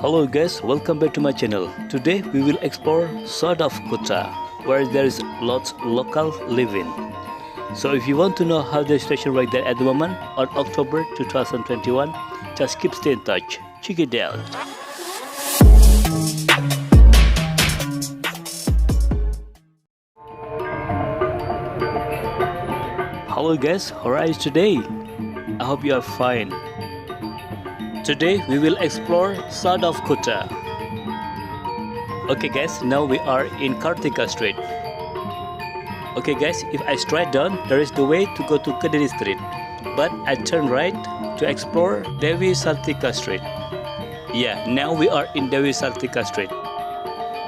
Hello guys, welcome back to my channel. Today we will explore south of Kuta, where there is lots local living. So if you want to know how the situation right there at the moment on October 2021, just keep stay in touch. Check it out. Hello guys, how are you today? I hope you are fine. Today we will explore south of Kuta. Okay guys, now we are in Kartika Street. Okay guys, if I straight down, there is the way to go to Kediri Street. But I turn right to explore DEWI SARTIKA Street. Yeah, now we are in DEWI SARTIKA Street.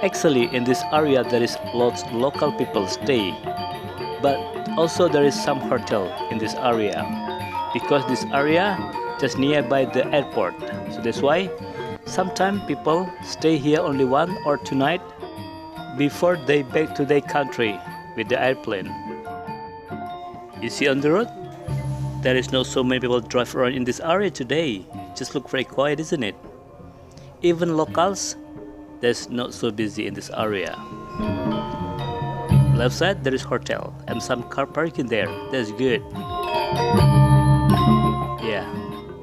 Actually, in this area there is lots local people stay. But also there is some hotel in this area. Because this area just nearby the airport, so that's why sometimes people stay here only 1 or 2 nights before they back to their country with the airplane. You see on the road, there is not so many people drive around in this area today. Just look very quiet, isn't it? Even locals, there's not so busy in this area. Left side there is hotel and some car parking there. That's good. Yeah.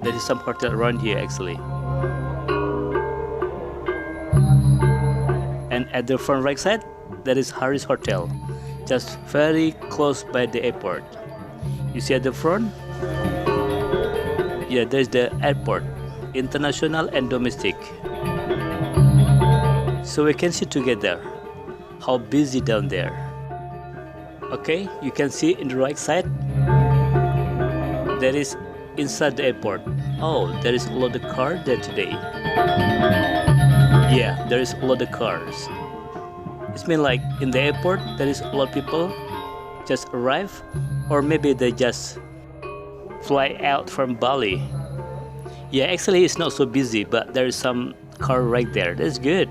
There is some hotel around here actually. And at the front right side, there is Harris Hotel, just very close by the airport. You see at the front? Yeah, there is the airport, international and domestic. So we can see together how busy down there. Okay, you can see in the right side, there is inside the airport. Oh, there is a lot of cars there today. Yeah, there is a lot of cars. It's mean like in the airport there is a lot of people just arrive, or maybe they just fly out from Bali. Yeah, actually it's not so busy, but there is some car right there. That's good.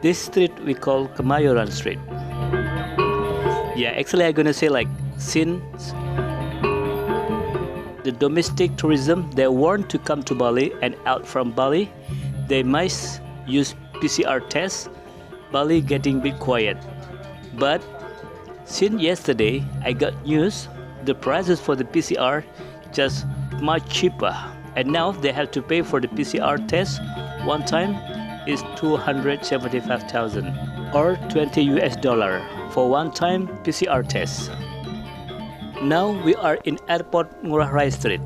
This street we call KEMAYORAN Street. Yeah, actually I'm gonna say like since the domestic tourism, they want to come to Bali and out from Bali, they must use PCR tests. Bali getting a bit quiet. But since yesterday, I got news, the prices for the PCR just much cheaper. And now they have to pay for the PCR test one time is 275,000 or $20 for one time PCR test. Now we are in airport NGURAH Street.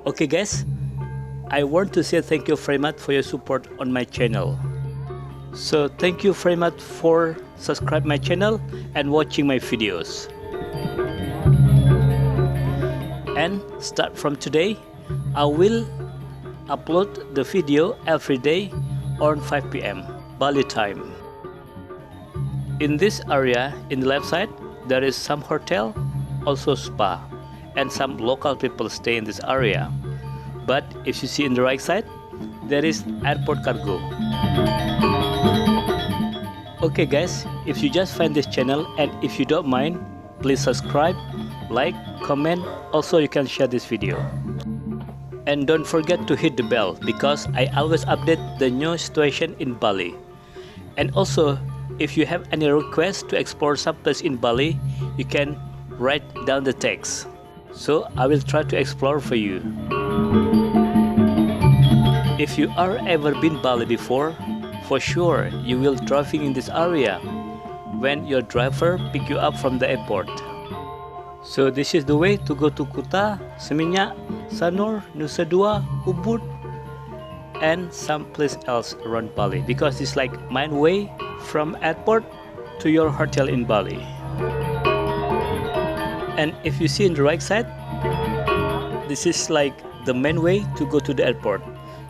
Okay guys, I want to say thank you very much for your support on my channel. So thank you very much for subscribe my channel and watching my videos. And start from today, I will upload the video every day on 5 PM Bali time. In this area, in the left side, there is some hotel, also spa, and some local people stay in this area. But if you see in the right side, there is airport cargo. Okay guys, if you just find this channel and if you don't mind, please subscribe, like, comment, also you can share this video. And don't forget to hit the bell because I always update the new situation in Bali. And also, if you have any request to explore some place in Bali, you can write down the text. So I will try to explore for you. If you are ever been Bali before, for sure you will driving in this area when your driver pick you up from the airport. So this is the way to go to Kuta, Seminyak, Sanur, Nusa Dua, Ubud, and some place else around Bali, because it's like main way from airport to your hotel in Bali. And if you see in the right side, this is like the main way to go to the airport.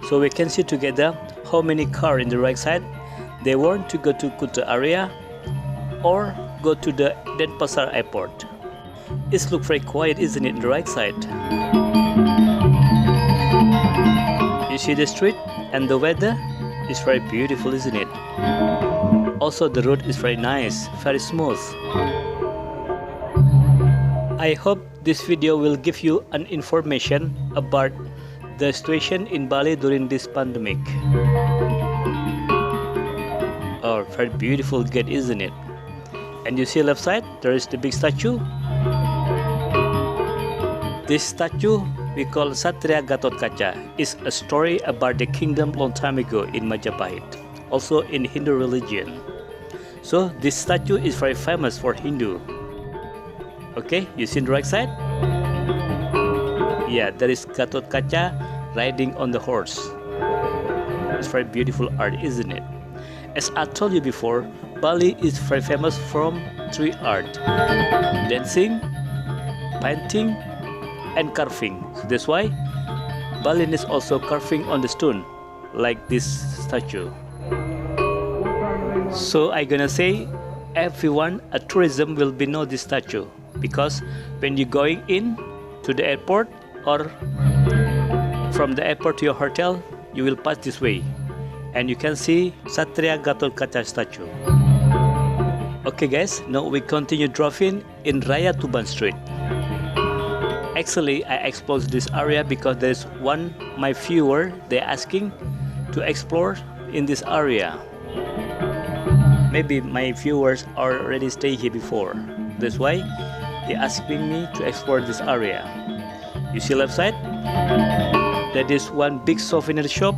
So we can see together how many cars in the right side. They want to go to Kuta area or go to the Denpasar airport. It looks very quiet, isn't it, in the right side? You see the street and the weather is very beautiful, isn't it? Also the road is very nice, very smooth. I hope this video will give you an information about the situation in Bali during this pandemic. Oh, very beautiful gate, isn't it? And you see left side, there is the big statue. This statue we call SATRIA GATOT KACA is a story about the kingdom long time ago in Majapahit, also in Hindu religion. So this statue is very famous for Hindu. Okay, you see the right side? Yeah, there is GATOT KACA riding on the horse. It's very beautiful art, isn't it? As I told you before, Bali is very famous from three art: dancing, painting, and carving. So that's why Bali is also carving on the stone, like this statue. So I'm gonna say everyone at tourism will be know this statue, because when you're going in to the airport or from the airport to your hotel, you will pass this way and you can see SATRIA GATOT KACA statue. Okay guys, now we continue driving in Raya Tuban Street. Actually, I explored this area because there's one my viewer they're asking to explore in this area. Maybe my viewers already stay here before. That's why they're asking me to explore this area. You see left side? There is one big souvenir shop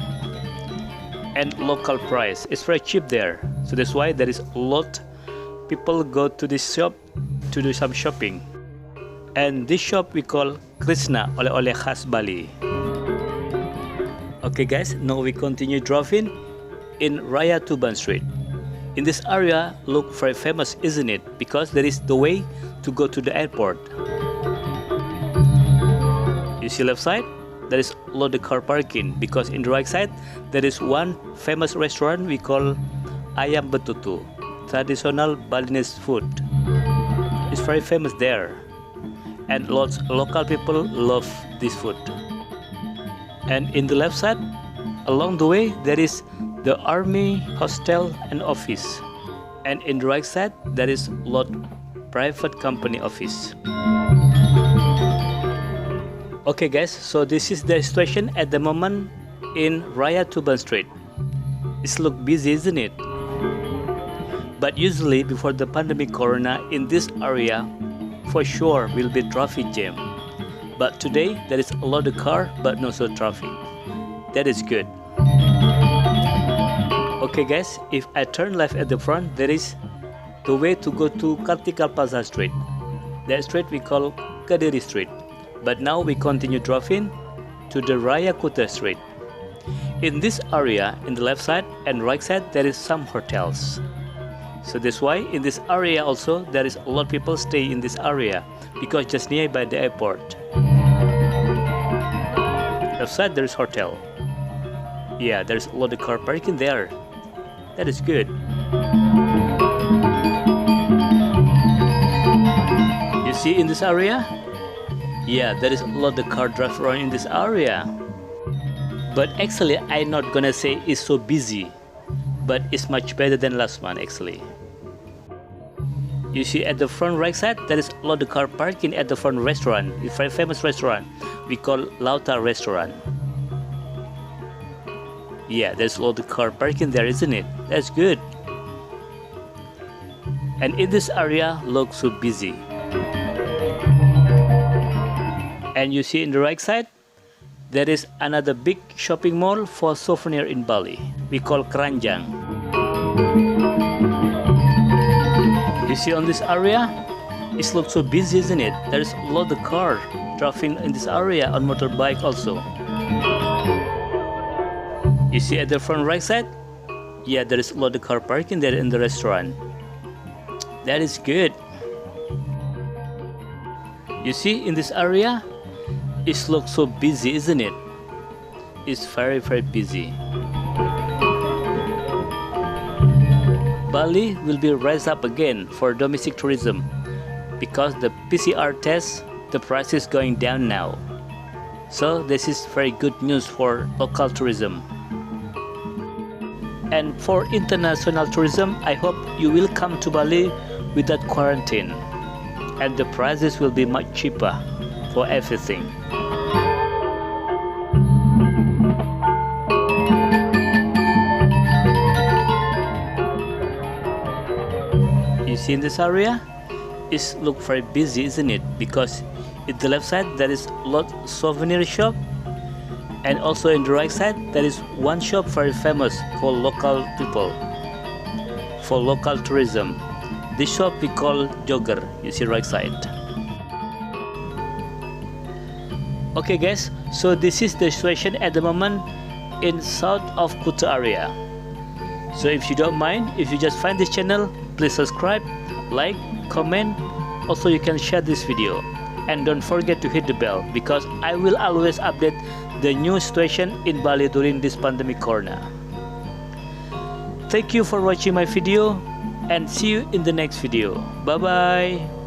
and local price. It's very cheap there. So that's why there is a lot people go to this shop to do some shopping. And this shop we call Krishna Oleh-oleh Khas Bali. Okay guys, now we continue driving in Raya Tuban Street. In this area look very famous, isn't it? Because there is the way to go to the airport. You see left side? There is a lot of car parking, because in the right side there is one famous restaurant we call Ayam Betutu, traditional Balinese food. It's very famous there, and lots of local people love this food. And in the left side, along the way, there is the army hostel and office, and in the right side there is a lot private company office. Okay guys, so this is the situation at the moment in Raya Tuban Street. It's look busy, isn't it? But usually before the pandemic corona, in this area for sure will be traffic jam. But today there is a lot of car but no so traffic. That is good. Okay guys, if I turn left at the front, there is the way to go to Kartika Plaza Street. That street we call Kadiri Street. But now we continue driving to the Raya Kuta Street. In this area, in the left side and right side, there is some hotels. So that's why in this area also there is a lot of people stay in this area, because just nearby the airport. Left side there is hotel. Yeah, there's a lot of car parking there. That is good. You see in this area? Yeah, there is a lot of car drive around in this area. But actually, I'm not gonna say it's so busy, but it's much better than last month actually. You see at the front right side, there is a lot of car parking at the front restaurant. It's a very famous restaurant we call Lauta Restaurant. Yeah, there's a lot of car parking there, isn't it? That's good. And in this area, looks so busy. And you see in the right side, there is another big shopping mall for souvenir in Bali. We call Keranjang. You see on this area, it looks so busy, isn't it? There is a lot of car driving in this area on motorbike also. You see at the front right side, yeah, there is a lot of car parking there in the restaurant. That is good. You see in this area, it looks so busy, isn't it? It's very, very busy. Bali will be raised up again for domestic tourism, because the PCR test, the price is going down now. So this is very good news for local tourism. And for international tourism, I hope you will come to Bali without quarantine, and the prices will be much cheaper for everything. see in this area, it look very busy, isn't it? Because in the left side there is a lot souvenir shop, and also in the right side there is one shop very famous for local people, for local tourism. This shop we call Jogger. You see right side. Okay guys, so this is the situation at the moment in south of Kuta area. So if you don't mind, if you just find this channel, please subscribe, like, comment. Also you can share this video, and don't forget to hit the bell, because I will always update the new situation in Bali during this pandemic corona. Thank you for watching my video, and see you in the next video. Bye bye.